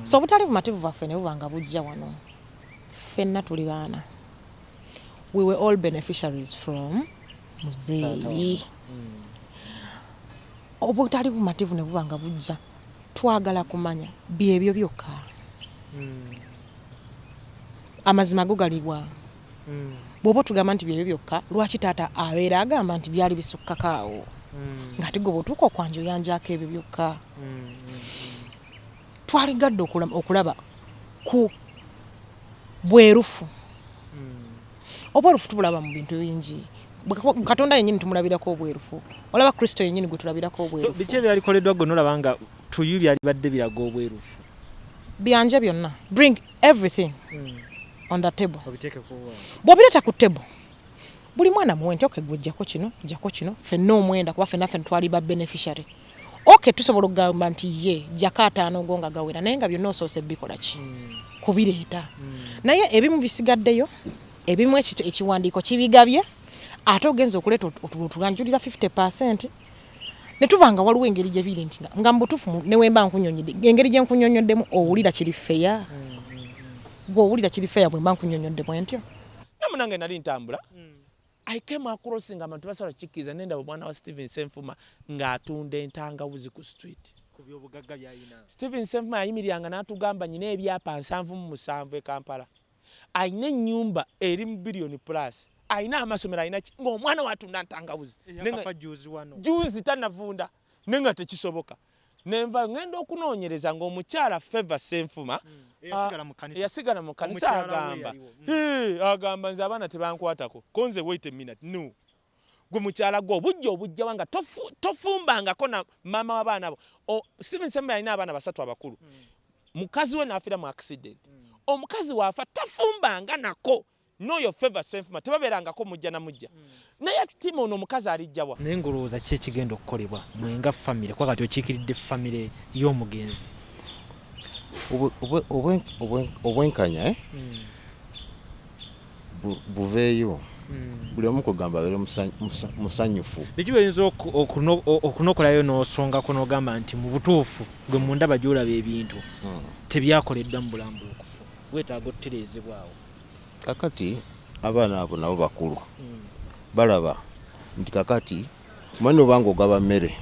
So obutali bumativu bwaffe ne bubanga bujja wano ffenna tuli baana. We were all beneficiaries from muzeeyi. Obutali bumativu ne bubanga bujja twagala kumanya byebyo byokka. Amazima go galiwa. Bw'oba tugamba nti byebyo byokka lwaki taata abeera agamba nti byali bisukkakaawo. Ng'ate gwe bw'otuuka okwanja oyanjako ebyo byokka. Twaligadde okulaba ku bwerufu. Obwerufu tubulaba mu bintu bingi. Katonda yennyini tumulabirako obwerufu. Olaba Kristo yennyini gwe tulabirako obwerufu. So biki ebyalikoleddwa gwe n'olabanga tuyu byali badde biraga obwerufu? Byanje byonna. Bring everything on the table. Obiteekeko bw'obireeta ku table buli mwana muwe nti gwe jjako kino ffenna omwenda kuba ffenna twali ba beneficiary. Tusobola okugamba nti ye jjako 5 go nga gawera naye nga byonna osoose bikola ki kubireeta. Naye ebimu bisigaddeyo, ebimu ekiwandiiko kibigabye, ate ogenza okuleeta otuganjulira 50%. Ne tubanga waliwo engeri gye biri nti nga mbutuufu ne wemba nkunyonyodde engeri gye nkunyonyoddemu owulira kiri feya. Gw'owulira kiri feya bwe mba nkunyonyodde bwentyo. Namunange nali ntambula. I came across abantu basala chikiza nenda bwana wa Steven Senfuma ng'atunda entangawuzi ku street. Ku by'obugagga by'ayina. Steven Senfuma ayimiryanga n'atugamba nyina ebyapa 7 e Kampala. Ayina ennyumba eri mu billion plus. Ayina amasomero ayina ng'omwana watunda ntangawuzi. Nenga juzi wano. Juzi tanavunda nenga tekisoboka. Nenva ngenda okunoonyereza ng'omukyala Favor Senfuma yasigala mu kanisa agamba agamba nze abaana tebankwatako konze wait a minute no gwe mukyala gwo obujja wanga tofumbangako na mama w'abaana abo. Steven Senfuma alina abaana 3 abakulu. Mukazi we n'afiira mu accident. Omukazi waafa tafumbanga nako n'oyo Favor Senfuma tebabeerangako mujja na mujja. Naye timo ono omukazi alijjawa. Naye ngolowooza ki ekigenda okukolebwa mwenga famire kwa kati okiikiridde famire y'omugenzi? Obwenkanya buveeyo buli omu kugamba abeere musanyufu. Biki by'oyinza okunokolayo n'osongako n'ogamba nti mu butuufu gwe mundaba gy'olaba ebintu tebyakoleddwa mu bulambuuko weetaaga otutereezebwawo? Kakati abaana abo nabo bakulu balaba nti kakati omwana obanga ogaba mmere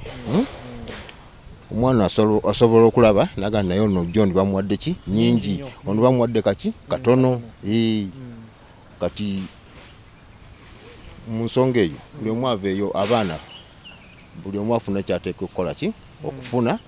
omwana asobola okulaba naga naye ono jjo ndi bamuwadde ki nyingi ono bamuwadde kaki katono. Kati mu nsonga eyo buli omu aveeyo abaana buli omu afuna kyateeka okukola ki okufuna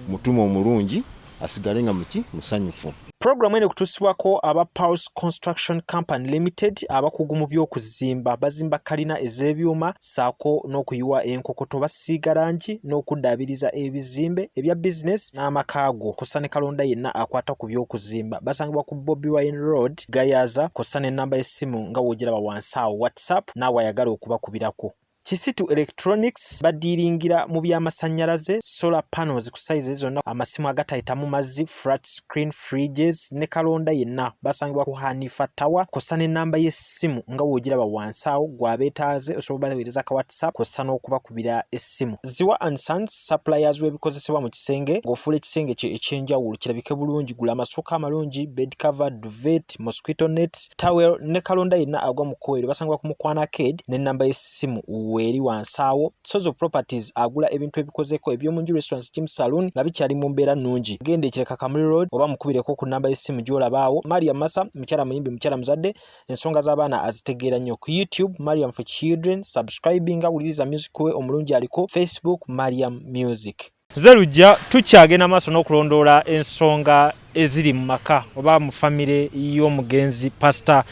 mutima omulungi asigale nga muki musanyufu. Programu eno kutuusibwako aba Pulse Construction Company Limited abakugu mu by'okuzimba bazimba kalina ez'ebyuma saako n'okuyiwa enkokoto basiiga langi n'okuddaabiriza ebizimbe ebya business n'amakaago kosa ne kalonda yenna akwata ku by'okuzimba basangibwa ku Bobi Wine Road Gayaza kosa n'ennamba y'essimu nga w'ogiraba wansi awo WhatsApp n'awe ayagala okubakubirako. Kisitu Electronics badiringira mu by'amasannyalaze solar panels ku size zonna amasimu agatayita mu mazzi flat screen fridges ne kalonda yenna basangibwa ku Hanifa Tower kosa n'ennamba y'essimu nga w'ogiraba wansi awo gw'abeetaaze osobola baweereza ka WhatsApp kosa n'okubakubira essimu. Ziwa and Sons suppliers w'ebikozesebwa mu kisenge ng'ofuula ekisenge kye ekyenjawulo kirabike bulungi gula amasooka amalungi bed cover duvet mosquito nets towel ne kalonda yenna agwa mu kkoero basangibwa ku Mukwana Arcade n'ennamba y'essimu weri wansawo. Sozo Properties agula ebintu ebikozeko ebyomunju restaurants gym saloon nga bikyali mu mbeera nnungi. Genda ekireka Kamuli Road oba mukubireko ku namba y'essimu gy'olabaawo. Mariam Massa mukyala muyimbi mukyala muzadde ensonga z'abaana azitegeera nnyo ku YouTube Mariam for Children subscribinga wuliriza music we omulungi aliko Facebook Mariam Music. Zerujja tukyagenda maaso n'okulondoola ensonga eziri mu maka oba mu famire y'omugenzi Pastor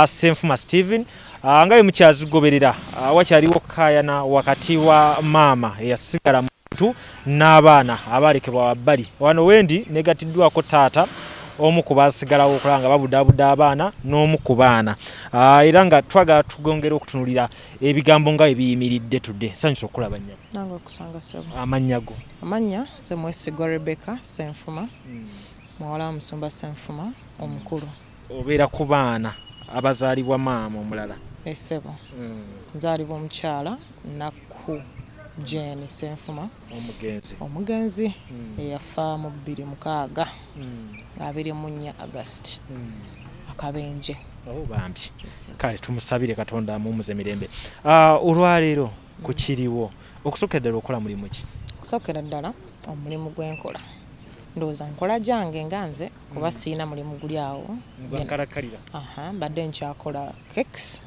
Senfuma Steven nga ye mukyazigoberera wakyaliwo kayana wakati wa maama eyasigala muntu n'abaana abalekebwa wabbali. Wano wendi negatiddwako taata omu ku baasigalawo okulanga babudaabuda abaana n'omu ku baana era nga twagala tugongera okutunulira ebigambo nga ebiyimiridde tudde. Sanyusa okulaba nnyo. Nange okusanga sebo. Amannya go? Amanya nze mwesigwa Rebecca Senfuma muwala wa Musumba Senfuma omukulu. Obeera ku baana abazaalibwa maama omulala? Esebo. Nzaalibwa omukyala nakku Jane Senfuma omugenzi eyafa mu 2006 24 August akabenje. Bambi kale tumusabire Katonda amumuze mirembe. Olwaleero ku kiriwo okusokera ddala okola mulimu ki? Okusokera ddala omulimu gw'enkola ndowooza nkola gyange nga nze kuba siina mulimu guli awo gwakalakalira. Mbadde nkyakola cakes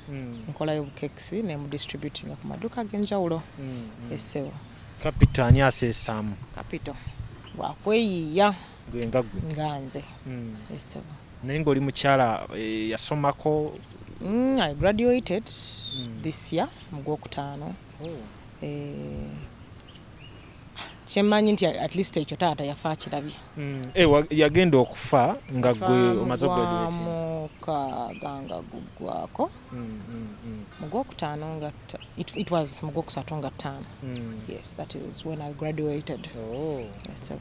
nkolayo obukekisi ne mu distributing ku maduuka ag'enjawulo. Esebo Capital ani aseesaamu? Capital bwakweyiiya nga nze. Esebo naye ng'oli mukyala yasomako? I graduated this year mu Gwokutaano. Kyemmanyi nti at least ekyo taata yafa akirabye. Yagenda okufa nga gwe omaze graduate? Mukaaga guggwako mu Gwokutaano nga it was mu Gwokusatu nga 5. Yes, that is when I graduated.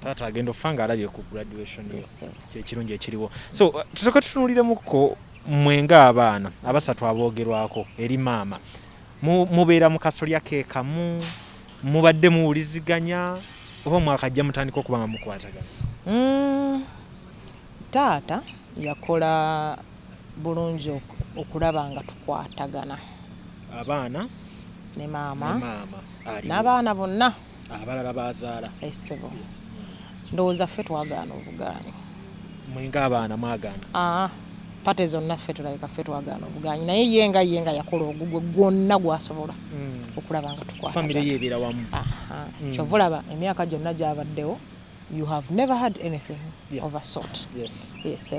Taata agenda okufa nga alabye ku graduation yo. Kyekirungi ekiriwo. So tusooka tutunuuliremuko mwenga abaana abasatu aboogerwako eri maama mubeera mu kasolya keekamu, mubadde muwuliziganya oba mwakajja mutandika okuba nga mukwatagana? Taata yakola bulungi okulaba nga tukwatagana. Abaana ne maama n'abaana bonna abalala bazaala. Esebo ndowooza ffe twagaana obugaanyi. Mwenga abaana mwagaana? Pate zonna ffe tulabika ffe twagaana obugaanyi, naye yenga yakola ogugwe gwonna gwasobola okulaba nga tukwatagana. Family ye ebeera wamu. Kyova olaba emyaka gyonna gyabaddewo, you have never had anything of a sort. Yes.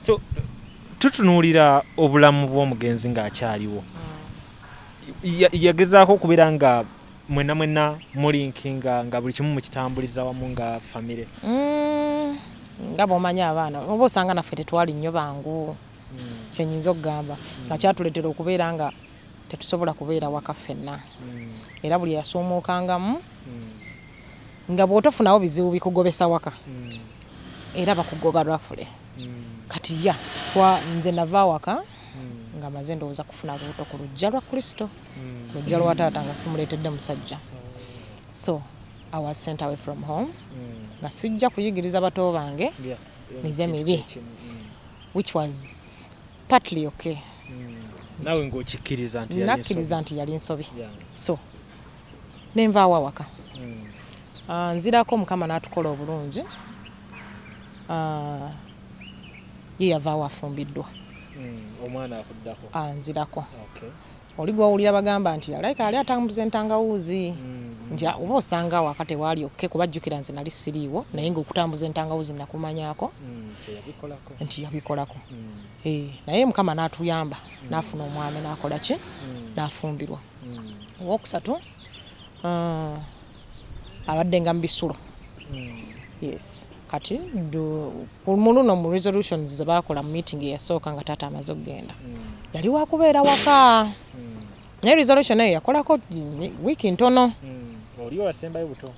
So tutunuulira obulamu bw'omugenzi ng'akyaliwo. Yagezaako okubeera nga mwenna mulinkinga nga buli kimu mukitambuliza wamu nga famire? Nga bw'omanyi abaana oba osanga naffe tetwali nnyo bangu. Kyenyinza okugamba nga kyatuleetera okubeera nga tetusobola kubeera waka ffenna. Era buli yasuumuukangamu nga bw'otofunawo bizibu bikugobesa waka era bakugoba lwafule. Kati nze nava waka nga maze ndowooza kufuna lubuto ku lujja lwa Kristo, lujja lwa taata nga simuleetedde musajja. So I was sent away from home nga sijja kuyigiriza bato bange mize mibi, which was partly okay. Nawe ng'okikkiriza nti nakkiriza nti yali nsobi. So nenvaawo awaka. Nzirako Mukama n'atukola obulungi. Ye yavaawo afumbiddwa. Omwana akuddako? Nzirako. Oli gw'owulira bagamba nti alayika ali atambuza entangawuuzi. Nti oba osanga awaka tewaali okke kuba jjukira nze nali siriiwo, naye ng'okutambuza entangawuuzi nakumanyaako nti yabikolako. Naye Mukama n'atuyamba n'afuna omwami n'akola ki? N'afumbirwa. Owookusatu abadde nga mu bisulo. Yes. Kati muluno mu resolutions ze baakola mu meeting eyasooka nga taata amaze okugenda, yali wakubeera waka. Naye resolution eyo yakolako wiiki ntono. Oli wasembayo buto?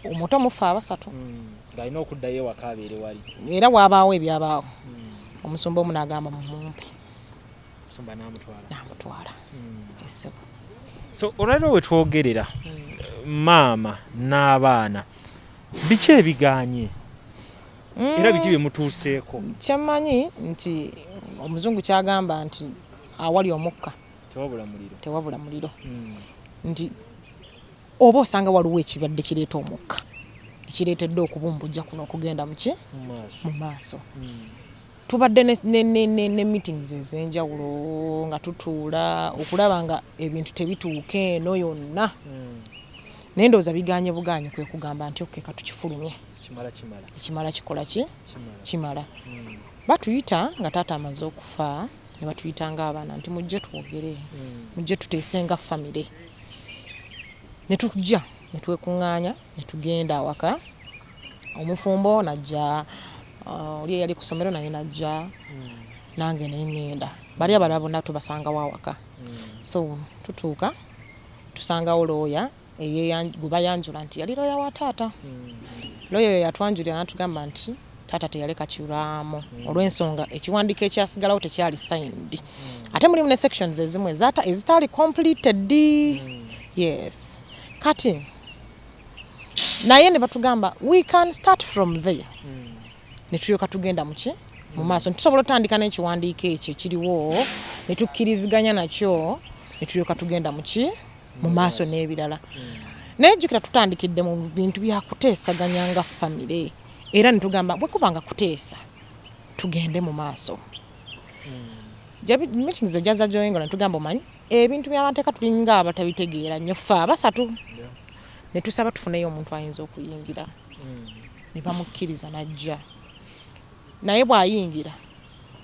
Omuto mufa abasatu. Ng'alina okuddayo ewaka abeere wali. Era waabaawo ebyabaawo. Omusumba omu n'agamba mumumpe. Omusumba n'amutwala. Esebo. So olwaliro we twogerera maama n'abaana biki ebigaanye? Era biki bye mutuuseeko? Kyemmanyi nti omuzungu kyagamba nti awali omukka tewabula muliro. Nti oba osanga waliwo ekibadde kireeta omukka ekireetedde okubumbujja kuno okugenda mu maaso. Tubadde ne meetings ez'enjawulo nga tutuula okulaba nga ebintu tebituuka eno yonna. Naye ndowooza bigaanye bugaanye kwe kugamba nti okke katukifulumye. Ekimala kikola ki? Kimala. Batuyita nga taata amaze okufa ne batuyita ng'abaana nti mujje twogere, mujje tuteesenga famire. Ne tujja ne twekuŋŋaanya ne tugenda awaka. Omufumbo najja, oli eyali ku ssomero naye najja, nange naye ŋŋenda. Bali abalala bonna tubasangawo awaka. So tutuuka tusangawo looya gwe bayanjula nti yali looya wa taata. Looya oyo yatwanjulira n'atugamba nti taata teyaleka kirwamu olw'ensonga ekiwandiiko ekyasigalawo tekyali signed. Ate mulimu ne sections ezimu ezitaali completed. Yes. Kati naye ne batugamba we can start from there. Ne tulyoka tugenda muki mu maaso tusobola otandika n'ekiwandiiko ekyo kiriwo ne tukkiriziganya nakyo ne tulyoka tugenda muki mu maaso n'ebirala. Naye jjukira tutandikidde mu bintu bya kuteesaganya nga famire era ne tugamba bwe kubanga kuteesa tugende mu maaso. Meetings ejaza joyinga ne tugamba omanyi ebintu by'amateeka tulinga abatabitegeera nnyo ffe abasatu ne tusaba tufuneyo omuntu ayinza okuyingira ne bamukkiriza najja naye bw'ayingira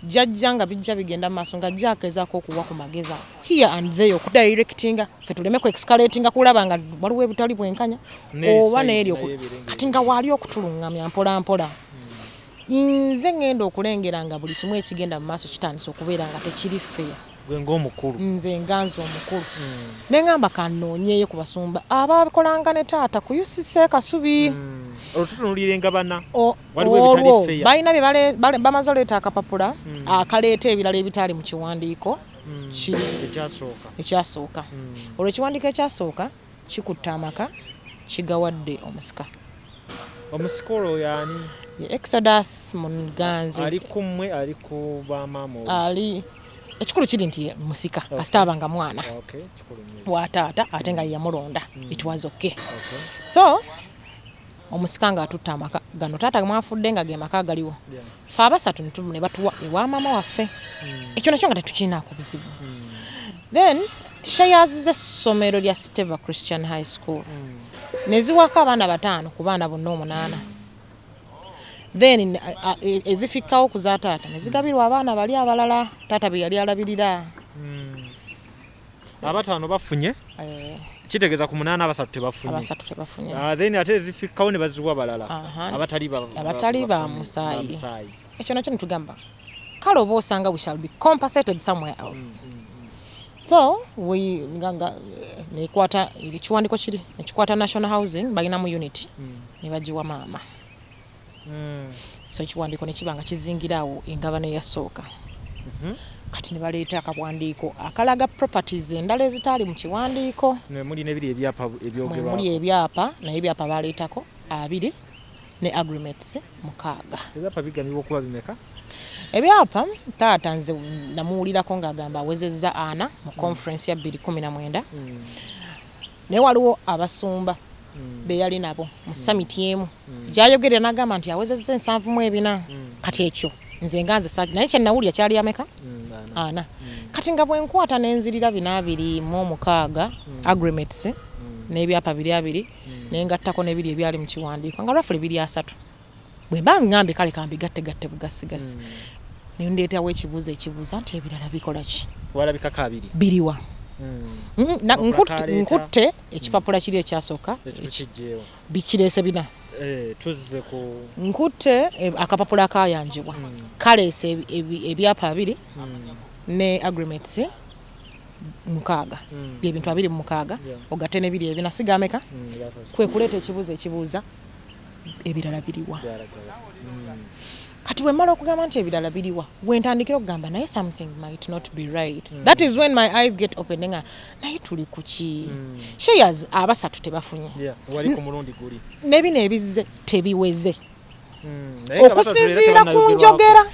jjajja nga bijja bigenda mu maaso nga ajja agezaako okuwa ku mageza here and there okudirectinga ffe tuleme ku escalatinga kulaba nga waliwo ebitali bwenkanya oba n'eryo kati nga waali okutulungamya mpola mpola. Nze ngenda okulengera nga buli kimu ekigenda mu maaso kitandisa okubeera nga tekiri feya. Gwe ng'omukulu. Nze nganze omukulu. Ne ngamba kanoonyeeyo ku basumba abakolanga ne taata ku UCC Kasubi. Olututunulire nga bana. Waliwo ebitali feya. Balina bye bamaze oleeta akapapula akaleeta ebirala ebitali mu kiwandiiko. Ekyasooka. Olwo ekiwandiiko ekyasooka kikutte amaka kigawadde omusika. Omusika olwo yaani? Exodus Munganze. Ali kumwe ali ku bamaama. Ali ekikulu kiri nti musika kasita abanga mwana wa taata ate nga yamulonda it was okay. So omusika nga atutta amaka gano taata mwafudde nga ge maka galiwo ffe abasatu ne batuwa ewa maama waffe ekyo nakyo nga tetukinaako buzibu. Then shares z'essomero lya Steva Christian High School ne ziwako abaana 5 ku baana bonna 8. Then ezifikkawo ku za taata ne zigabirwa abaana bali abalala taata be yali alabirira. Abataano bafunye? Kitegeeza ku 8 abasatu tebafunye. Abasatu tebafunye. Then ate ezifikkawo ne baziwa abalala. Abatali ba musaayi. Ekyo nakyo netugamba kale oba osanga we shall be compensated somewhere else. So nganga nekwata ekiwandiko kiri nekikwata National Housing balina mu unity ne bagiwa maama. So ekiwandiiko ne kibanga kizingirawo engabano eyasooka. Kati ne baleeta akawandiiko akalaga properties endala ezitaali mu kiwandiiko. Muli n'ebiri ebyapa ebyogerwako. Muli ebyapa naye ebyapa baleetako 2 ne agreements 6. Ebyapa bigambibwa okuba bimeka? Ebyapa taata nze namuwulirako ng'agamba awezezza 4 mu conference ya 2019. Naye waliwo abasumba be yali nabo mu summit yemu gyayogera n'agamba nti awezezza 74. Kati ekyo nze nganze naye kye nawulira kyali ameka? 4. Kati nga bwe nkwata n'enzirira 226 agreements n'ebyapa 2 naye ngattako n'ebiri ebyali mu kiwandiiko nga roughly 3. Bwe mba ngambe kale kambigatte bugasigasi naye ndeetawo ekibuuzo nti ebirala bikola ki? Walabikako 2 biriwa. Nkutte ekipapula kiri ekyasooka bikireese 4. Tuzze ku nkutte akapapula akayanjibwa kaleese ebyapa 2 ne agreements 6. Byebintu 26 ogatte n'ebiri ebinasigameka kwe kuleeta ekibuuza ebirala biriwa. Kati we mala okugamba nti ebirala biriwa wentandikira okugamba naye something might not be right. That is when my eyes get open nga naye tuli kuki shares abasatu tebafunye wali ku mulundi guli nebino ebizze tebiweze okusinziira ku njogera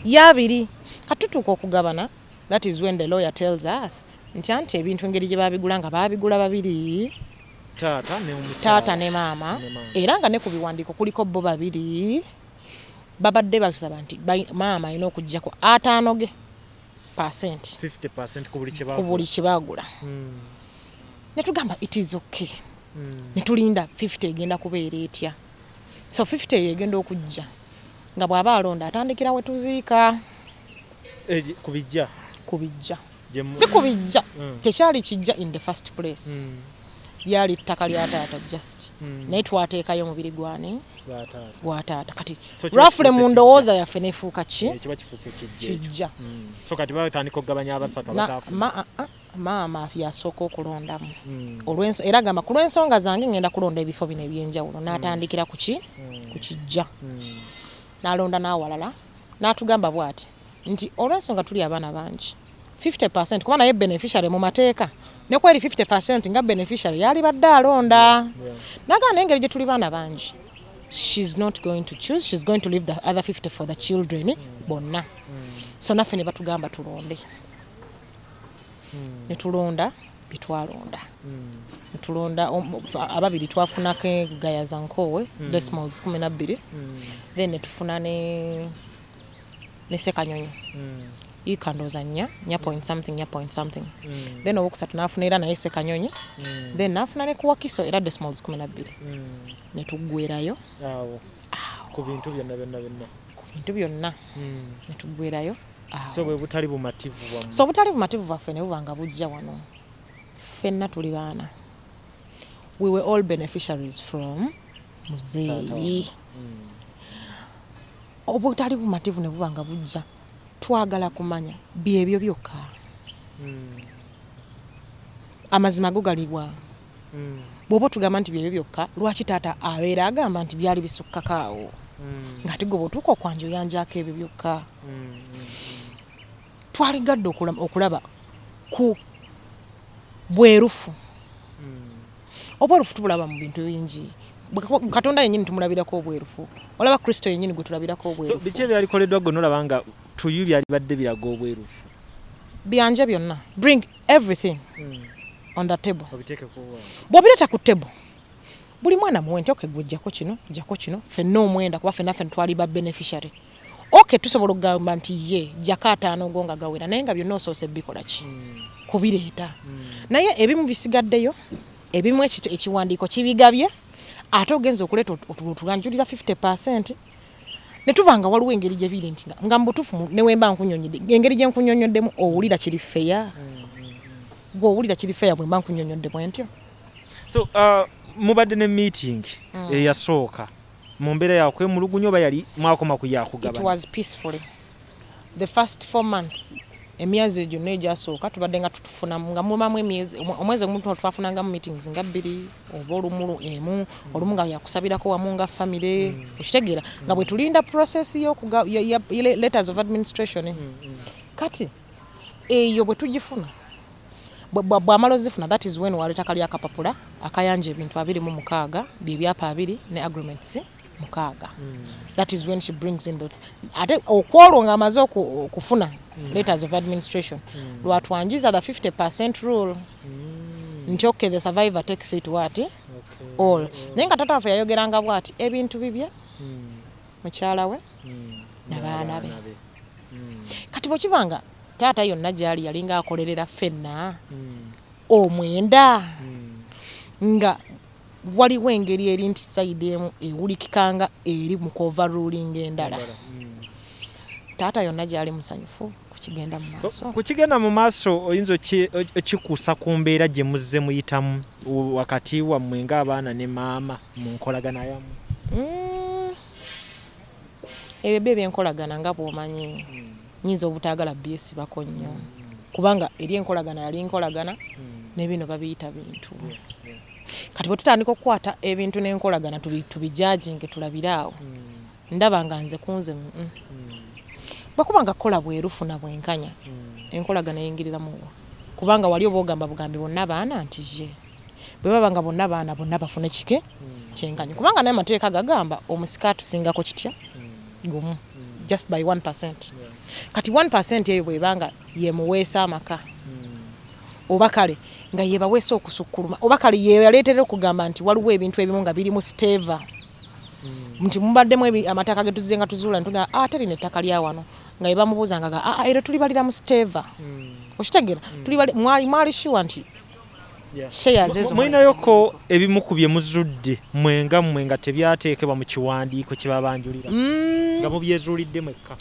ya 2 katutuuka okugabana. That is when the lawyer tells us nti ebintu engeri gye babigula nga babigula 2 taata ne maama era nga ne ku biwandiiko kuliko bo 2 babadde basaba nti maama alina okuggyako 50% ku buli kibagula. Ne tugamba it is okay. Ne tulinda 50 egenda kubeera etya. So 50 egenda okujja nga bw'aba alonda atandikira we tuziika. Kubijja si kubijja tekyali kijja in the first place. Byali ttaka lya taata just naye twateekayo omubiri gwa taata. Kati roughly mu ndowooza yaffe nefuuka kiba kifuuse kijja. So kati batandika okugabanya abasatu maama yasooka okulondamu era gamba ku lw'ensonga zange ngenda kulonda ebifo bino ebyenjawulo n'atandikira ku kijja n'alonda n'awalala n'atugamba bw'ati nti olw'ensonga tuli abaana bangi 50% kuba naye beneficiary mu mateeka ne kweri 50% nga beneficiary yali badde alonda nagana engeri gye tuli baana bangi she's not going to choose, she's going to leave the other 50 for the children bonna so naffe ne batugamba tulonde ne tulonda bitwalonda tulonda ababiri twafunako gayaza nkowe decimals 12 then ne tufuna ne Sekanyonyi ikandoza nya point something then owokusatu nafuna era naye Sekanyonyi then nafuna ne kuwakiso era decimals 12 ne tuggwerayo ku bintu byonna ne tuggwerayo so bwe butali bumativu so butali bumativu bwaffe ne bubanga bujja wano ffenna tuli baana we were all beneficiaries from muzeeyi obutali bumativu ne bubanga bujja twagala kumanya byebyo byokka amazima go galiwa bw'oba tugamba nti byebyo byokka lwaki taata abeera agamba nti byali bisukkakaawo ng'ate gwe bw'otuuka okwanjo yanjako ebyo byokka twaligadde okulaba ku bwerufu obwerufu tubulaba mu bintu bingi Katonda yennyini tumulabirako obwerufu olaba Kristo yennyini gwe tulabirako obwerufu so biki ebyalikoleddwa gwe nolaba nga tuyu byalibadde biraga obwerufu byanje byonna bring everything on the table obiteekeko bw'obireeta ku table buli mwana muwente okegwe ojjako kino ffenna omwenda kuba ffenna twali ba beneficiary tusobola okugamba nti ye jjako 5 go nga gawera naye nga byonna osoose bikola ki kubireeta naye ebimu bisigaddeyo ebimu ekiwandiiko kibigabye ate ogenza okuleeta otuganjulira 50% ne tubanga waliwo engeri gye biri nti nga mbutuufu ne wemba nkunyonyodde engeri gye nkunyonyoddemu owulira kiri feya gwe owulira kiri feya bwe mba nkunyonyodde bwentyo so mubadde ne meeting eyasooka mu mbeera yakwemulugunya oba yali mwakoma ku yakugabana? It was peaceful. The first 4 months emyezi egyo n'egyasooka tubadde nga tutufuna nga mubamu omwezi ogumu twafunangamu meetings nga 2 oba olumu emu olumu nga yakusabirako wamu nga family okitegeera nga bwe tulinda process letters of administration kati eyo bwe tugifuna bw'amala ozifuna that is when waleeta kali akapapula akayanja ebintu 26 by'ebyapa 2 ne agreements 6 that is when she brings in those ate okwolwo nga amaze okufuna letters of administration lwatwanjiza the 50% rule nti okay the survivor takes it what all naye nga tata waffe yayogeranga bwati ebintu bibye mukyala we n'abaana be kati bwe kibanga taata yonna gyali yalinga akolerera ffenna omwenda nga waliwo engeri eri nti sayidi emu ewulikikanga eri mu coverruling endala taata yonna gyali musanyufu kukigenda mu maaso kukigenda mu maaso oyinza kikuusa ku mbeera gye muzze muyitamu wakati wammwe ng'abaana ne maama mu nkolagana yamu ebyo ebyenkolagana nga bw'omanyi nyinza obutaagala byesibako nnyo kubanga eri enkolagana yali nkolagana n'ebino babiyita bintu kati bwe tutandika okukwata ebintu n'enkolagana tubijajinge tulabiraawo ndaba nga nze kunze bwekubanga kukola bwerufu na bwenkanya enkolagana eyingiriramu kubanga wali oba ogamba bugambi bonna baana nti ye bwe baba nga bonna baana bonna bafune kike kyenkanya kubanga naye amateeka gagamba omusika atusingako kitya gumu just by 1%. Kati 1% eyo bwebanga yemuweesa amaka oba kale nga yebaweesa okusukkuluma oba kale yeyaleetera okugamba nti waliwo ebintu ebimu nga biri mu steva nti mubaddemu amataka ge tuzze nga tuzuula ntuga teri nettaka lya wano nga yebamubuuzanga era tulibalira mu steva okitegeera mwali sure nti shares ezo mwinayoko ebimu ku bye muzudde mwenga tebyateekebwa mu kiwandiiko kye babanjulira nga mubyezuulidde mwekka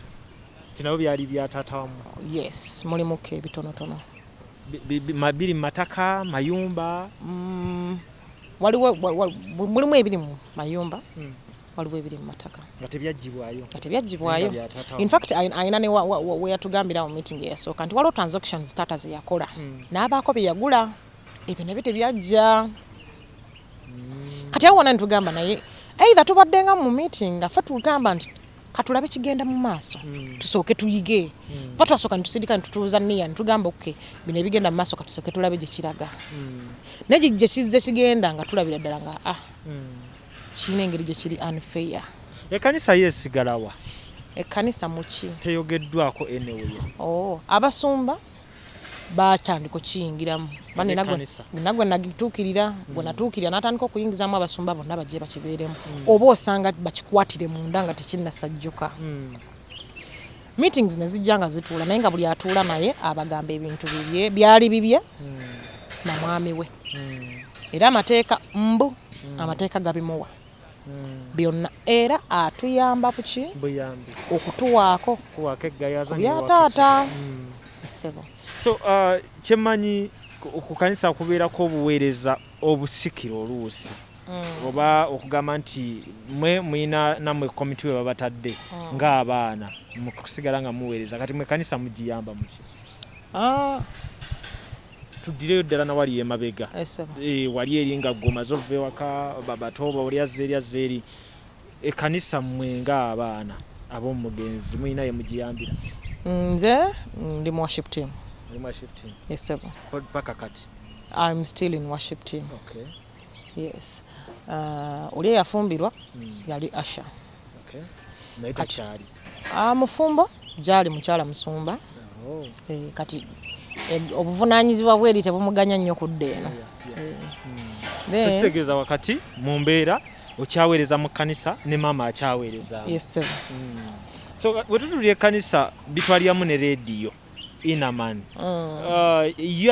tinabo byali bya taata wamu? Yes, mulimuko ebitonotono biri mataka mayumba waliwo mulimu ebiri mu mayumba waliwo ebiri mu mataka nga tebyagibwayo in fact ayina ne we yatugambira mu meeting eyasooka nti waliwo transactions taata ze yakola n'abaako bye yagula ebyo nabyo tebyajja kati awo wona nitugamba naye either tubadde nga mu meeting nga ffe tugamba nti katulabe kigenda mu maaso tusooke tuyige patwasooka ntusirika ntutuuza niya ntugamba okay bino ebigenda mu maaso katusooke tulabe gye kiraga naye gye kizze kigenda nga tulabira ddala nga kirina engeri gye kiri unfair. Ekkanisa yeesigalawa ekkanisa muki teyogeddwako eneweyo abasumba batandika okiyingiramu nagwe nagituukirira gwe natuukirira n'atandika okuyingizamu abasumba bonna bajje bakibeeremu oba osanga bakikwatire munda nga tekinnasajjuka. Meetings ne zijja nga zituula naye nga buli atuula naye abagamba ebintu bibye byali bibye na mwami we era amateeka amateeka gabimuwa byonna era atuyamba kuki okutuwaako kubyataata isebo. So kyemanyi ku kanisa kubeerako obuweereza obusikiro oluusi oba okugamba nti mwe muyina namwe komiti we babatadde ng'abaana mukusigala nga muweereza kati mwe kanisa mugiyamba muki? Tuddireyo ddala nawali emabega wali eri nga ggomaze ova ewaka babatoba oli azze eri ekkanisa mmwe ng'abaana ab'omugenzi muyina ye mugiyambira? Nze ndi mu worship team. Yes, sir. Paka kati. I'm still in worship team. Okay. Yes. Oli yafumbirwa yali Asha. Okay. Naita chali. Mufumbo jali mukyala musumba. Kati obuvunaanyizibwa bweri tebumuganya nnyo kudda eno. Kitegeeza wakati mu mbeera okyaweereza mu kkanisa ne maama akyaweereza. Yes, sir. So wetutulira ekkanisa bitwaliramu ne rediyo Innerman.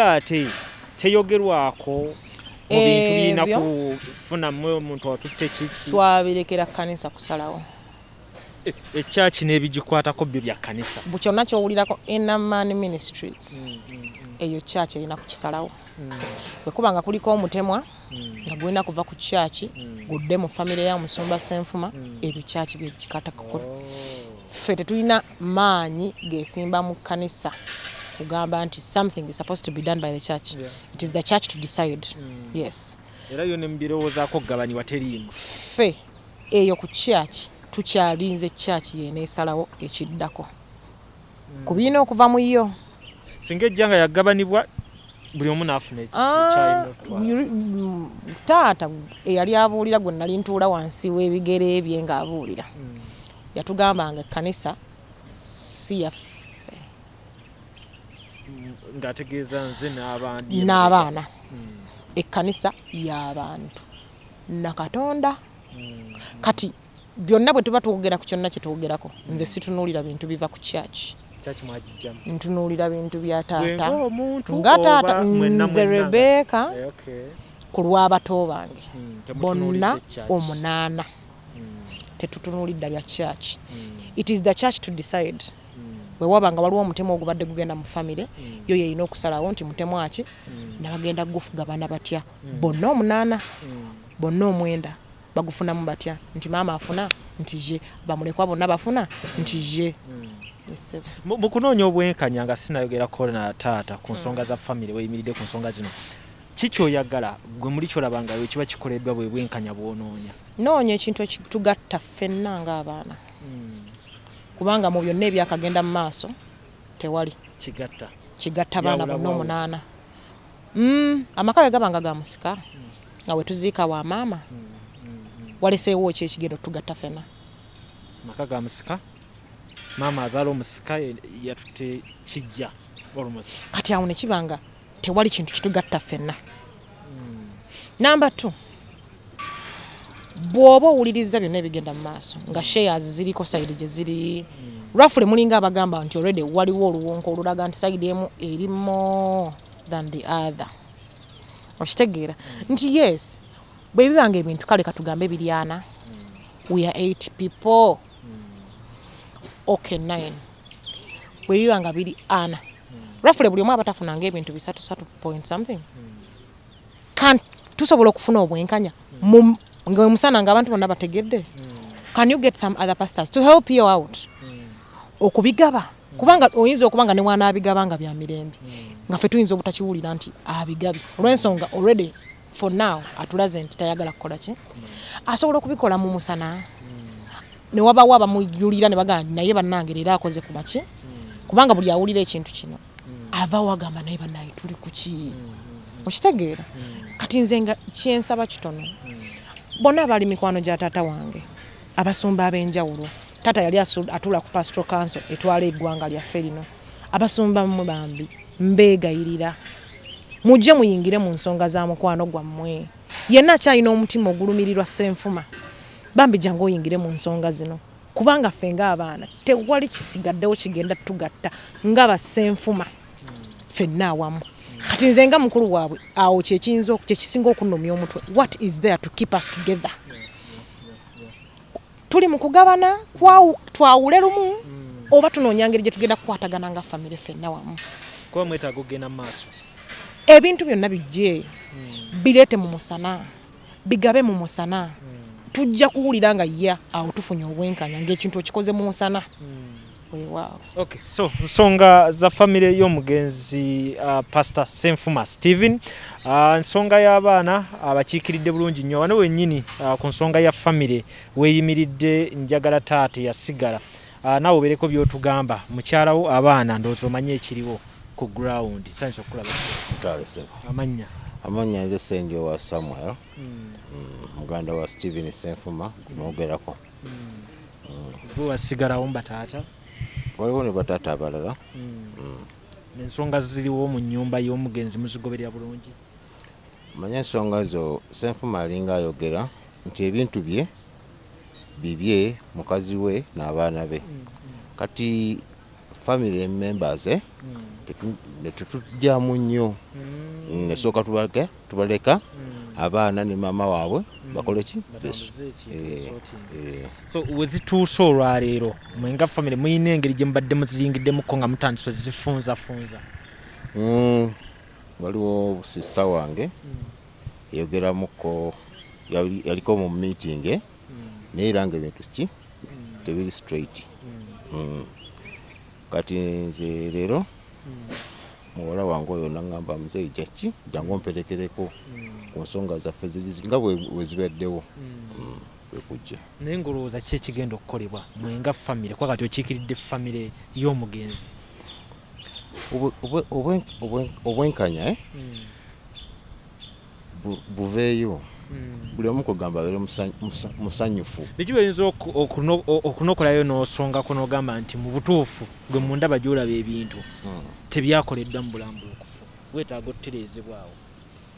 Ate teyogerwako mu bintu birina kufunamu omuntu atutte kiki? Twabirekera kkanisa kusalawo. Ekyaki n'ebigikwatako byo bya kkanisa. Bu kyonna ky'owulirako Innerman Ministries eyo kyaki erina kukisalawo. Bwe kuba nga kuliko omutemwa nga gwina kuva ku kyaki gudde mu famire ya musumba Senfuma ebyo kyaki bye bikikatakako. Ffe tetulina maanyi geesimba mu kkanisa kugamba nti something is supposed to be done by the church. It is the church to decide. Yes. Era yo ne mbirowoozaako gabanyibwa teriimu. Ffe eyo ku kyaki tukyalinze kyaki yeneesalawo ekiddako. Ku biina okuva mu yo. Singa ejjanga yagabanibwa buli omu n'afuna taata eyali abuulira gwe nali ntuula wansi w'ebigere bye ng'abuulira. Yatugambanga ekkanisa si yaffe. Ng'ategeeza nze n'abandi. N'abaana. Ekkanisa y'abantu. Na Katonda. Kati byonna bwe tuba twogera ku kyonna kye twogerako nze situnuulira bintu biva ku church. Ntunuulira bintu bya taata nga taata nze Rebecca ku lw'abato bange bonna 8 tetutunuulidda bya church. It is the church to decide. Bwe waba nga waliwo omutemu ogubadde gugenda mu famire yo yeyina okusalawo nti mutemu aki nabagenda gufuga baana batya bonna 8 bonna 9 bagufunamu batya nti maama afuna nti je bamulekwa bonna bafuna nti je. Mu kunoonya obwenkanya nga sinayogerako na taata ku nsonga za famire weyimiridde ku nsonga zino kiki oyagala gwe muli kyolabanga yo kiba kikoleddwa bwe bwenkanya bw'onoonya? Noonya ekintu ekitugatta ffenna ng'abaana kubanga mu byonna ebyakagenda mu maaso tewali kigatta abaana bonna 8. Amaka bwe gabanga ga musika nga we tuziika wa maama waleseewo ki ekigenda otugatta ffenna? Amaka ga musika maama azaala omusika yatutte kijja olumusi. Kati awo ne kibanga tewali kintu kitugatta ffenna. Number 2, bw'oba owuliriza byonna ebigenda mu maaso nga shares ziriko sayidi gye ziri roughly mulinga abagamba nti already waliwo oluwonko olulaga nti sayidi emu eri more than the other. Okitegeera nti yes bwe bibanga ebintu kale katugambe biri 4 we are 8 people. Okay 9 bwe bibanga biri 4 roughly buli omu abatafunanga ebintu 3 point something kan tusobola okufuna obwenkanya nga musana nga abantu bonna bategedde. Can you get some other pastors to help you out okubigaba kubanga oyinza okubanga ne wana abigabanga bya mirembe nga fe tuyinza obutakiwulira nti abigabi olw'ensonga already for now atulaze nti tayagala kukola ki asobola okubikola mu musana ne wabawo abamuyulira ne bagamba naye bannange leero akoze ku maki kubanga buli awulira ekintu kino ava wagamba naye bannaye tuli ku ki okitegeera kati nze nga kyensaba kitono bonna bali mikwano gya taata wange abasumba ab'enjawulo taata yali atula ku pastoral council etwala eggwanga lyaffe lino abasumba mmwe bambi mbeegayirira mujje muyingire mu nsonga za mukwano gwammwe yenna akyalina omutima ogulumirirwa Senfuma bambi jangu oyingire mu nsonga zino kubanga ffe ng'abaana tewali kisigaddewo kigenda tugatta ng'aba Senfuma ffenna awamu kati nze nga mukulu waabwe awo kyekisinga okunnumya omutwe what is there to keep us together tuli mu kugabana twawule lumu oba tunoonya ngeri gye tugenda kukwatagana nga famire ffenna wamu kuba mwetaaga okugenda mu maaso ebintu byonna bijje bireete mu musana bigabe mu musana tujja kuwulira nga ya awo tufunye obwenkanya ng'ekintu okikoze mu musana weewaawo. Okay, so nsonga za famire y'omugenzi Pastor Senfuma Stephen, nsonga y'abaana abakiikiridde bulungi nnyo wano wennyini ku nsonga ya famire weeyimiridde njagala taate yasigala naawe obeereko by'otugamba mukyalawo abaana ndowooza omanye ekiriwo ku ground nsanyusa okulaba amanya nze Sendio wa Samuel muganda wa Stephen Senfuma kumwogerako bo wasigalawo mbataata waliwo ne bataata abalala ensonga ziriwo mu nnyumba y'omugenzi muzigoberera bulungi manya ensonga zo Senfuma alinga ayogera nti ebintu bye bibye mukazi we n'abaana be kati family members tetujjamu nnyo nesooka tubaleka abaana ne maama waabwe bakole ki so wezituuse olwaleero mwenga famire muyina engeri gye mubadde muziyingiddemukko nga mutandise zifunzafunza waliwo sisita wange eyogeramukko yaliko mu meeting naye era nga ebintu ki tebiri straight kati nze leero muwala wange oyo naŋŋamba muzeeyi jaki jangu omperekereko ku nsonga zaffe nga bwe zibaddewo ekujja naye ngolowooza ki ekigenda okukolebwa mwenga famire kwa kati okiikiridde famire y'omugenzi obwenkanya buveeyo buli omu kugamba abeere musanyufu biki bayinza okunokolayo n'osongako n'ogamba nti mu butuufu gwe mundaba gy'olaba ebintu tebyakoleddwa mu bulambuukufu weetaaga otutereezebwawo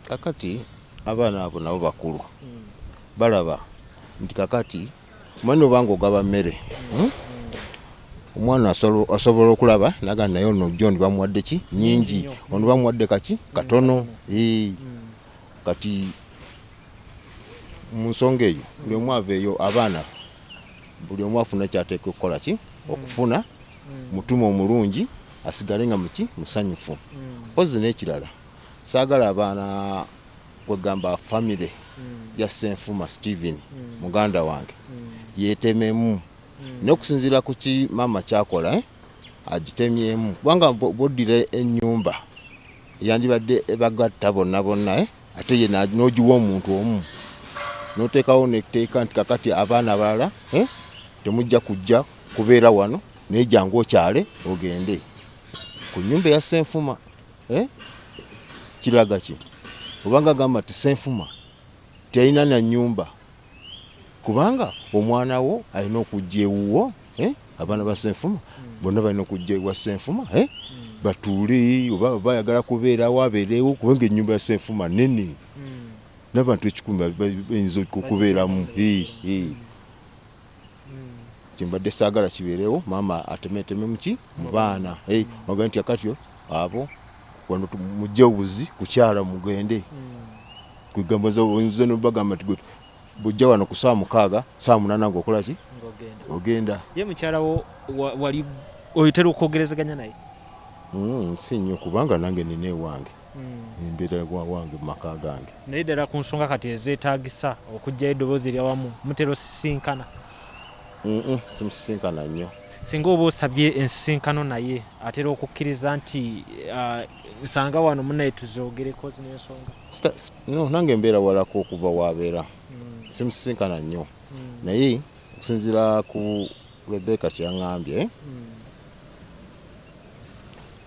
kakati abaana abo nabo bakulu balaba nti kakati omwana obanga ogaba mmere omwana asobola okulaba naga naye ono jjo ndi bamuwadde ki nyingi ono bamuwadde kaki katono kati mu nsonga eyo buli omu aveeyo abaana buli omu afuna kyateeka okukola ki okufuna mutima omulungi asigale nga muki musanyufu mpozi n'ekirala saagala abaana kwegamba famire ya Senfuma Stephen muganda wange yeetememu n'okusinziira ku ki maama kyakola agitemyemu kubanga boddira ennyumba yandibadde ebagatta bonna bonna ate ye n'ogiwa omuntu omu n'oteekawo neteeka nti kakati abaana abalala temujja kujja kubeera wano naye jangu okyale ogende ku nnyumba ya Senfuma kiraga ki obanga agamba ti Senfuma teyalina na nnyumba kubanga omwana wo alina okujja ewuwo abaana ba Senfuma bonna balina okujja ewa Senfuma batuule oba bayagala kubeerawo abeerewo kubanga ennyumba ya Senfuma nene n'abantu ekikumi bayinza okubeeramu kimbadde saagala kibeerewo maama atemeteme muki mu baana ogaa nti akatyo abo wano mujja obuzi kukyala mugende kwegamba oyinza nobagamba nti bujja wano ku saa 6 saa 8 ng'okola ki ogenda ye mukyalawo wali oyitera okwogerezeganya naye si nnyo kubanga nange nina ewange embeera wange mu maka gange naye ddala ku nsonga kati ezeetaagisa okugjayo eddoboozi eryawamu mutera osisinkana simusisinkana nnyo singa oba osabye ensisinkano naye atera okukkiriza nti nsanga wano munaye tuzoogereko zino ensonga nange embeera walako okuva waabeera simusisinkana nnyo naye okusinziira ku Rebecca kyangambye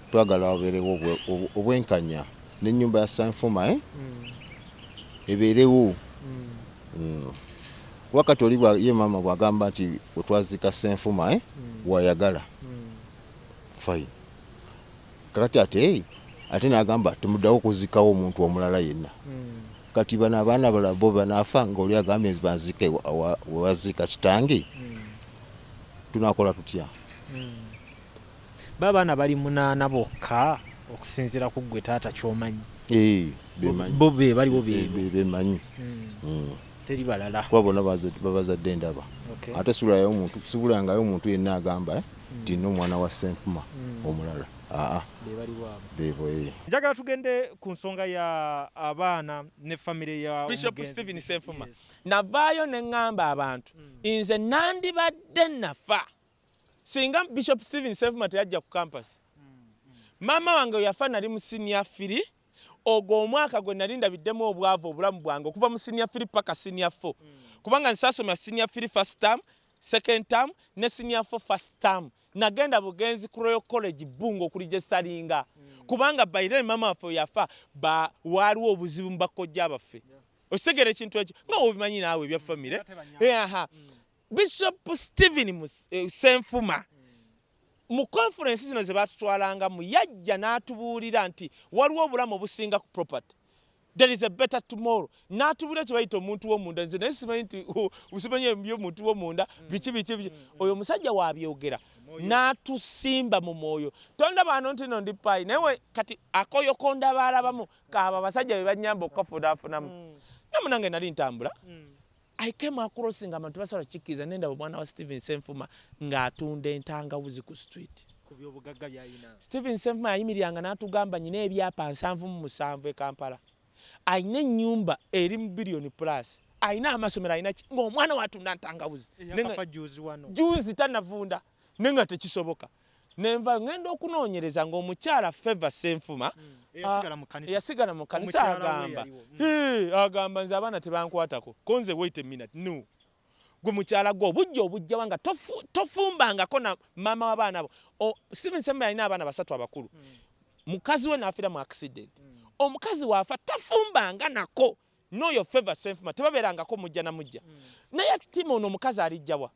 twagala wabeerewo obwenkanya n'ennyumba ya Senfuma ebeerewo wakati oli ye maama bwagamba nti wetwazika Senfuma wayagala fine kakati ate n'agamba temuddawo okuzikawo omuntu omulala yenna kati bano abaana balabo banaafa ng'oli agambye banzike wazika kitange tunakola tutya babaana bali 8 bokka okusinziira ku ggwe taata ky'omanyi bo baliwo bemanyi teri balala kuba bonna babazadde ndaba ate sibulangayo omuntu yenna agamba nti n'omwana wa Senfuma omulala bebo njagala tugende ku nsonga ya abaana ne famire ya Bishop Stephen Senfuma navaayo ne ngamba abantu nze nandibadde nafa singa Bishop Stephen Senfuma teyajja ku campus mama wange yafa nali mu senior 3 ogwo omwaka gwe nali ndabiddemu obwavu obulamu bwange okuva mu senior 3 paka senior 4 kubanga nsasomera senior 3 first term second term ne senior 4 first term nagenda bugenzi ku Royal College Bungo kuli je salinga kubanga bayire mama waffe yafa waliwo obuzibu mbakojja abaffe osegere kintu ekyo nga obimanyi naawe bya family Bishop Stephen Senfuma mu conference zino ze batutwalanga mu yajja n'atubuulira nti waliwo obulamu obusinga ku property there is a better tomorrow n'atubuulira kye bayita omuntu w'omunda nze naye simanyi nti usimanyi by'omuntu w'omunda biki oyo omusajja waabyogera n'atusimba mu mwoyo tonda bano nti no ndi payi naye kati akoyokonda baalabamu kaaba abasajja be banyamba okukafunaafunamu namunange nali ntambula I came across abantu basala chikiza nenda omwana wa Stephen Senfuma ng'atunda entangawuzi ku street ku by'obugagga byayina Stephen Senfuma ayimiryanga n'atugamba nyina ebyapa 7 e Kampala ayina ennyumba eri mu billion plus ayina amasomero ayina ng'omwana watunda ntangawuzi juzi tanavunda nenga tekisoboka nenva ngenda okunoonyereza ng'omukyala Favour Senfuma yasigala mu kanisa agamba nze abaana tebankwatako konze wait a minute no gwe mukyala gwo obujja wanga tofumbangako na mama w'abaana abo Stephen Senfuma yalina abaana 3 abakulu mukazi we n'afiira mu accident omukazi waafa tafumbanga nako n'oyo Favour Senfuma tebabeerangako mujja na mujja naye ttima ono omukazi alijjawa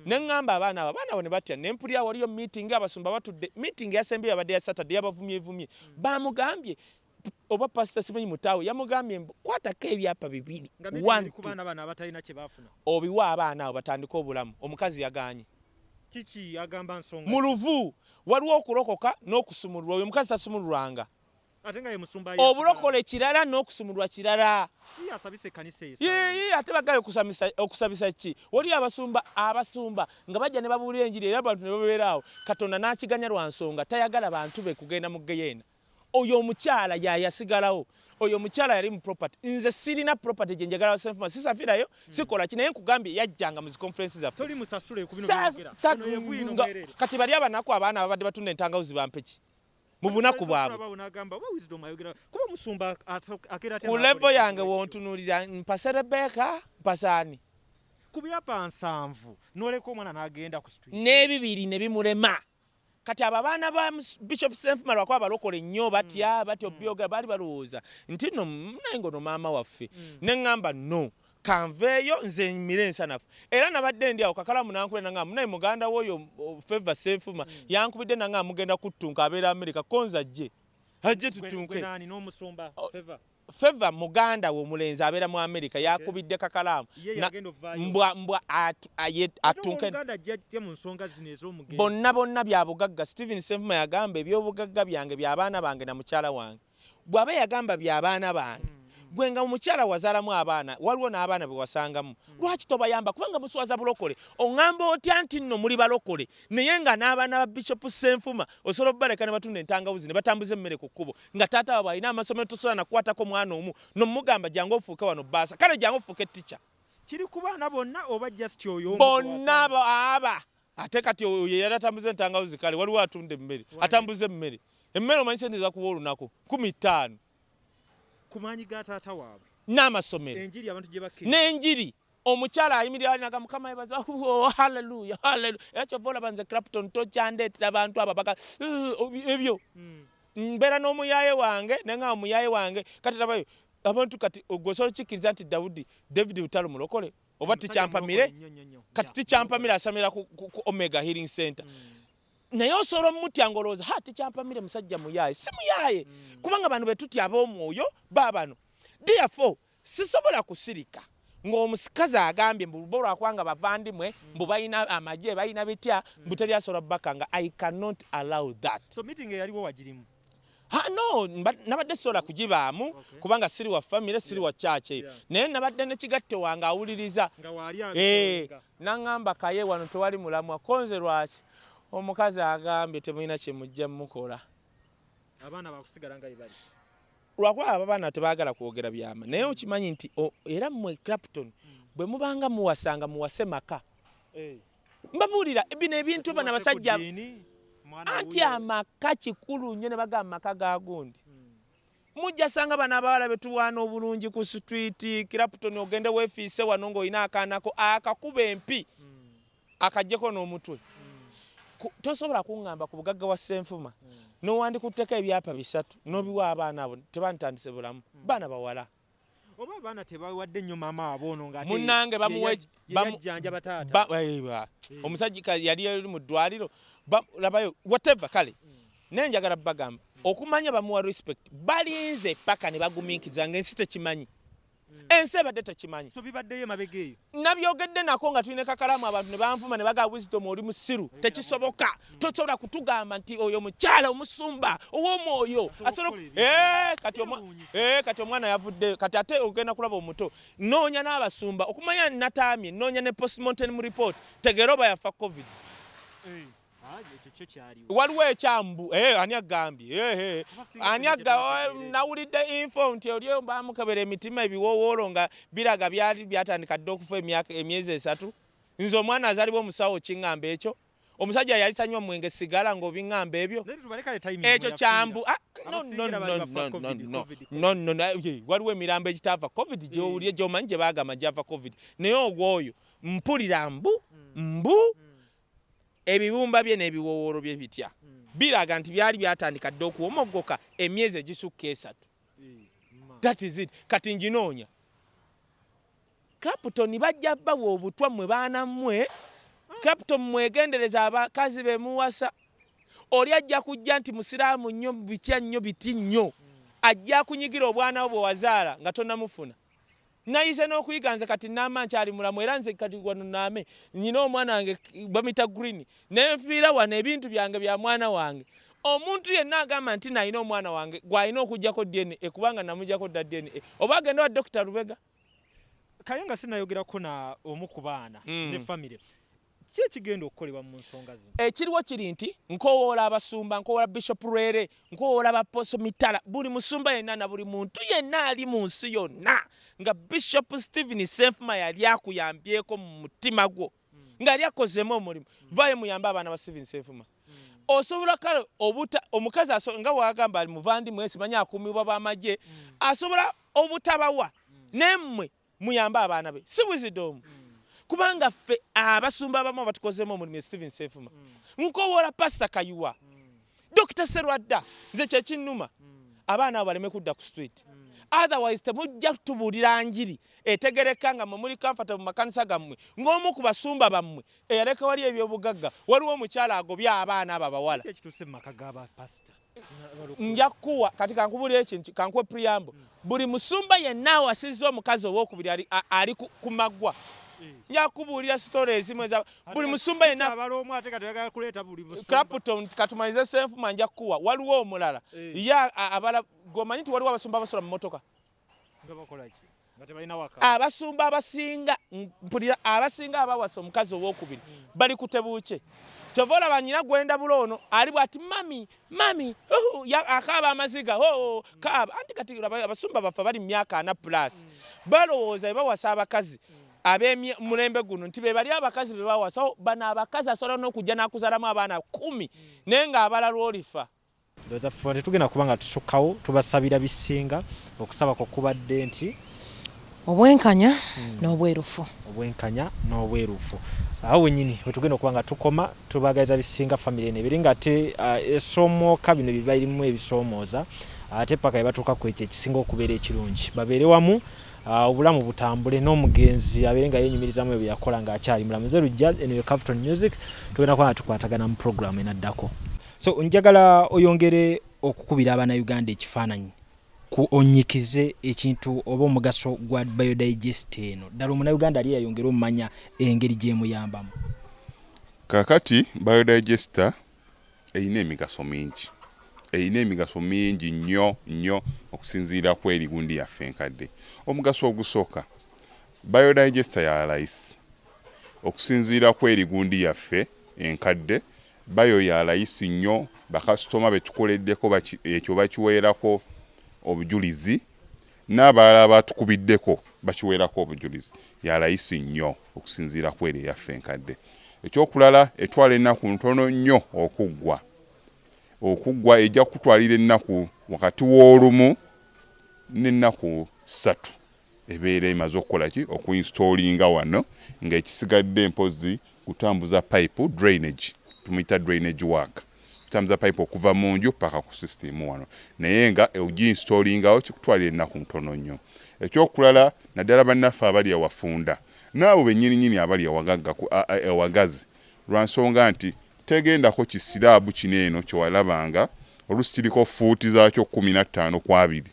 nengamba abaana abo ne batya nempulira waliyo meeting abasumba batudde meeting yasembe yabadde ya Saturday yabavumye obamugambye oba pastor simanyi mutawe yamugambye kwatako ebyapa 2 ku baana bano abatalina kye baafuna obiwa abaana abo batandika obulamu omukazi yaganye kiki agamba nsonga mu luvu waliwo okulokoka n'okusumululwa oyo omukazi tasumululwanga ate nga ye musumba obulokole kirala n'okusumulwa kirala asabise kanisa ate bagayo okusabisa ki wali abasumba nga bajja ne babuulira enjiri era abantu ne babeeraawo Katonda n'akiganya lwa nsonga tayagala bantu be kugenda mu geyeena oyo omukyala yasigalawo oyo omukyala yali mu property nze sirina property gye njagala Senfuma sisafirayo sikola kinaye nkugambye yajjanga mu conferences zaffe toli musasule ku bino byogera kati bali abanaku abaana ababadde batunda entangawuzi bampeki mu bunaku bwabwe ku level yange wontunuulira mpase Rebecca mpasaani ku byapa 7 n'oleka omwana n'agenda ku street n'ebibiri ne bimulema kati abo abaana ba Bishop Senfuma lwakuba balokole nnyo batya byogera baali balowooza nti no naye ngono maama waffe ne ŋŋamba no kanveeyo nze mmire ensanafu era nabadde ndi awo kakalamu nankule nangamba naye muganda w'oyo Favour Senfuma yankubidde nangamba mugenda kuttunka abeera Amerika konza ajje tutunke Favour muganda wo mulenzi abeera mu Amerika yakubidde kakalamu mbwa atunke bonna bya bugagga Stephen Senfuma yagamba eby'obugagga byange by'abaana bange na mukyala wange bw'aba yagamba by'abaana bange gwenga omukyala wazaalamu abaana waliwo n'abaana be wasangamu lwaki tobayamba kubanga muswaza bulokole oŋŋamba otya nti nno muli balokole naye nga n'abaana ba Bishop Senfuma osobola obaleka ne batunda entangawuzi ne batambuza emmere ku kkubo nga taata waabwe alina amasomero tosobola nakukwatako mwana omu nomugamba jangu ofuuke wano baasa kale jangu ofuuke tica kiri ku baana bonna oba just oyo bonna aba ate kati oyo yali atambuza entangawuzi kale waliwo atunda emmere atambuza emmere omanyi sente zebakuba olunaku 15 kumanyi ga taata waabwe n'amasomero enjiri abantu gye bakkiriza n'enjiri omukyala ayimirira alinaga mukama yebaza oh hallelujah hallelujah ekyo vola banze Clapton tochandetera abantu ababaka ebyo mbera n'omuyaye wange nenga omuyaye wange kati tabayo abantu kati ogosolo chikiriza nti David Butalo mulokole oba tichampamire kati tichampamire asamira ku Omega Healing Center naye osolo mutyangoloza tichampamire musajja muyaye si muyaye kubanga abantu betuti ab'omwoyo babano therefore sisobola kusirika ng'omusikazi agambye mbubolwa kwanga bavandimwe mbu balina amagye balina bitya mbuteri asobola bakanga I cannot allow that. So meeting yaliwo wagirimu no nabadde sola kugibaamu kubanga siri wa family siri wa church naye nabadde ne kigatte wange awuliriza nangamba Kaye wano tewali mulamu akonze lwaki omukazi agambye temulina kye mujja mukola abaana bakusigala nga ibali lwakuba abaana tebaagala kwogera byama naye okimanyi nti era mmwe Clapton bwe mubanga muwasanga muwase maka mbabuulira bino ebintu bana basajja anti amaka kikulu nnyo ne bagamba maka ga gundi mujja sanga bana abawala betuwaana obulungi ku street Clapton ogende weefiise wano ng'olina akaanako akakuba empi akajjeko n'omutwe tosobola kuŋŋamba ku bugagga wa Senfuma n'owandikutteko ebyapa bisatu n'obiwa abaana abo tebantandise bulamu baana bawala oba abaana tebawadde nnyo maama abo ono ng'ate munnange bamujjanja bataata omusajja yali mu ddwaliro labayo whatever kale naye njagala bagamba okumanya bamuwa respect balinze paka ne bagumiikiriza ng'ensi tekimanyi ensi ebadde tekimanyi so bibaddeyo emabega eyo nabyogedde nako nga tulina kakalamu abantu ne banvuma ne baga wisdom oli musiru tekisoboka tosobola kutugamba nti oyo mukyala omusumba ow'omwoyo kati omwana yavudde kati ate ogenda kulaba omuto noonya n'abasumba okumanya nataamye noonya ne postmortem report tegeera oba yafa covid waliwo ekyambu ani agambye ani nawulidde info nti oli bamukebera emitima ebiwoowoolo nga biraga byali byatandika dde okufa emyezi 3 nze omwana azalibwa omusawo kiŋŋamba ekyo omusajja yali tanywa mwenge sigala ng'obiŋŋamba ebyo ekyo kyambu waliwo emirambo egitaava covid gy'owulire gy'omanyi gye baagamba gyava covid naye ogwoyo mpulira mbu ebibumba bye n'ebiwowoolo bye bitya biraga nti byali byatandika dde okuwomogoka emyezi egisukka 3 that is it kati nginoonya Clapton bajja bawa obutwa mmwe baana mmwe Clapton mwegendereza abakazi bemuwasa oli ajja kujja nti musiraamu nnyo bitya nnyo biti nnyo ajja kunyigira obwana bwo wazaala nga tonnamufuna nayise n'okuyiganza kati nama nkyali mulamu era nze kati wano name nyina omwana wange bamita green nenfiira wano ebintu byange bya mwana wange omuntu yenna agamba nti nayina omwana wange gwalina okugjako DNA kubanga namugjako dda DNA oba agenda wa Dr. Rubega Kaye nga sinayogerako na omu ku baana ne family ki ekigenda okukolebwa mu nsonga zino ekiriwo kiri nti nkowoola abasumba nkowoola Bishop Rwere nkowoola baposo mitala buli musumba yenna na buli muntu yenna ali mu nsi yonna nga Bishop Stephen Senfuma yali akuyambyeko mu mutima gwo nga yali akozemu omulimu vayo muyambe abaana ba Stephen Senfuma osobola kale omukazi nga wagamba ali muvandimwe simanyi akuumibwa b'amagye asobola obutabawa nemmwe muyambe abaana be si wisdom kubanga ffe abasumba abamu batukozemu omulimu Stephen Senfuma nkowoola Pastor Kayuwa Dr. Serwadda nze kyekinnuma abaana abo baleme kudda ku street otherwise temujja tubuulira njiri etegereka nga mwe muli comfortable mu makanisa gammwe ng'omu ku basumba bammwe eyaleka wali eby'obugagga waliwo omukyala agobya abaana abo abawala ekituuse mu maka g'aba pastor nja kuwa kati kankubuulira ekintu kankuwe preamble buli musumba yenna awasizza omukazi owookubiri ali ku maggwa nja kubuulira stories ezimu buli musumba yenna abalomu ate kati bagala kuleeta buli musumba Clapton katumalize Senfuma nja kuwa waliwo omulala abala gomanyi nti waliwo abasumba abasola mu motoka nga bakola ki nga tebalina waka abasumba abasinga mpulira abasinga abawasa omukazi owookubiri bali kutebuuke kyovola banyina gwenda buloono ali bwati mami akaaba amaziga kaaba anti kati abasumba baffe bali myaka 4+ balowooza bawasa abakazi mulembe guno nti be bali abakazi be bawasa bano abakazi asobola n'okujja n'akuzalamu abaana 10 naye ng'abalala olifa tetugenda kuba nga tusukkawo tubasabira bisinga okusaba kwokubadde nti obwenkanya n'obwerufu. Obwenkanya n'obwerufu. Awo wennyini wetugenda okuba nga tukoma tubagaliza bisinga family eno ebiri ng'ate esoomoka bino biba birimu ebisoomooza ate paka batuuka ku ekyo ekisinga okubeera ekirungi babeere wamu obulamu butambule n'omugenzi abeere nga yenyumirizamu ebyo yakola ng'akyali mulamu. Nze Lujja eno Capital Music tugenda kuba nga tukwatagana mu program enaddako. So njagala oyongere okukubira Abannayuganda ekifaananyi onyikize ekintu oba omugaso gwa biodigest eno ddala Omunnayuganda ali yayongera omumanya engeri gy'emuyambamu. Kakati biodigester eyina emigaso mingi. Eyina emigaso mingi nnyo okusinziira ku eri gundi yaffe enkadde. Omugaso ogusooka biodigester ya aleese. Okusinziira ku eri gundi yaffe enkadde bayo ya aleese nnyo bakasitoma betukoleddeko ekyo bakiweerako obujulizi n'abalala batukubiddeko bakiweerako obujulizi ya aleese nnyo okusinziira ku eri yaffe enkadde. Ekyokulala etwala ennaku ntono nnyo okuggwa ejja kutwalira ennaku wakati w'olumu n'ennaku 3 ebeera emaze okukola ki okuinstallinga wano ng'ekisigadde mpozi kutambuza pipe drainage tumuyita drainage work kutambuza pipe okuva mu nju paka ku system wano naye nga ogiinstallingawo kikutwalira ennaku ntono nnyo. Ekyokulala naddala bannaffe abali awafunda n'abo bennyininyini abali awagazi lwansonga nti tegendako kisiraabu kino eno kyewalabanga oluusi kiriko fuuti zaakyo 15 ku 2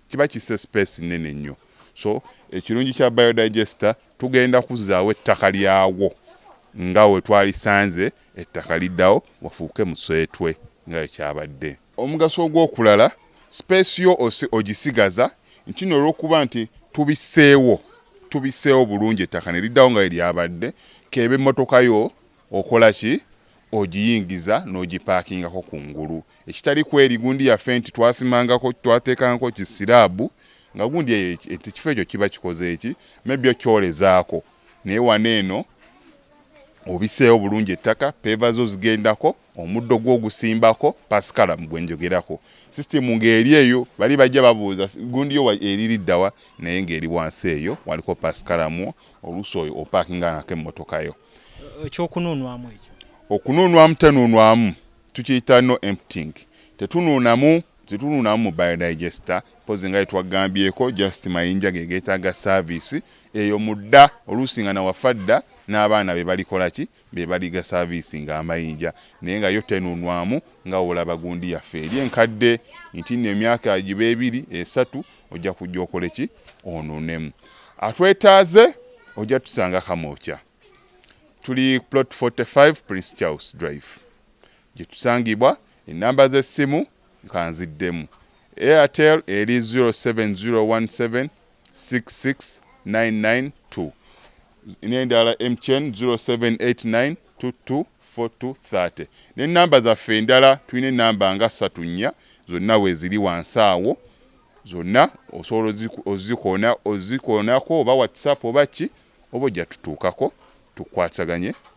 kiba kisse space nnene nnyo. So ekirungi kya biodigester tugenda kuzzaawo ettaka lyawo nga we twalisanze ettaka liddawo wafuuke muswetwe nga kyabadde. Omugaso ogw'okulala space yo ogisigaza nkino olw'okuba nti tubiseewo bulungi ettaka ne liddawo nga lyabadde kebe emmotoka yo okola ki ogiyingiza n'ogipaakingako kungulu. Ekitali kweri gundi yaffe nti twasimangako twateekangako kisiraabu nga gundi ekifo ekyo kiba kikoze eki maybe okyolezaako naye wano eno obiseewo bulungi ettaka peva zo zigendako omuddo gw'ogusimbako pasikalamu gwenjogerako system ng'eri eyo bali bajja babuuza gundi yo eririddawa naye ng'eri wansi eyo waliko pasikalamu oluusi oyo opaakinga nako emmotoka yo. Ekyokunuunwamu ekyo okunuunwamu tenuunwamu tukiyita no emptying tetunuunamu mu biodigester pozi nga twagambyeko just mayinja gegetaaga service eyo mudda oluusi nga nawafadda n'abaana be balikola ki be baliga service nga amayinja naye nga yo tenuunwamu nga olaba gundi yaffe eri enkadde nti n'emyaka giba 2 3 ojja kujja okole ki onuunemu. Atwetaaze ojja tusanga Kamokya tuli plot 45 Prince Charles Drive gye tusangibwa. Enamba z'essimu kanziddemu Airtel eri 07017669992 n'endala MTN 0789224230 n'ennamba zaffe endala tulina ennamba nga 3 zonna weeziri wansi awo zonna osobola ozikoonako oba WhatsApp oba ki oba ojja tutuukako tukwataganye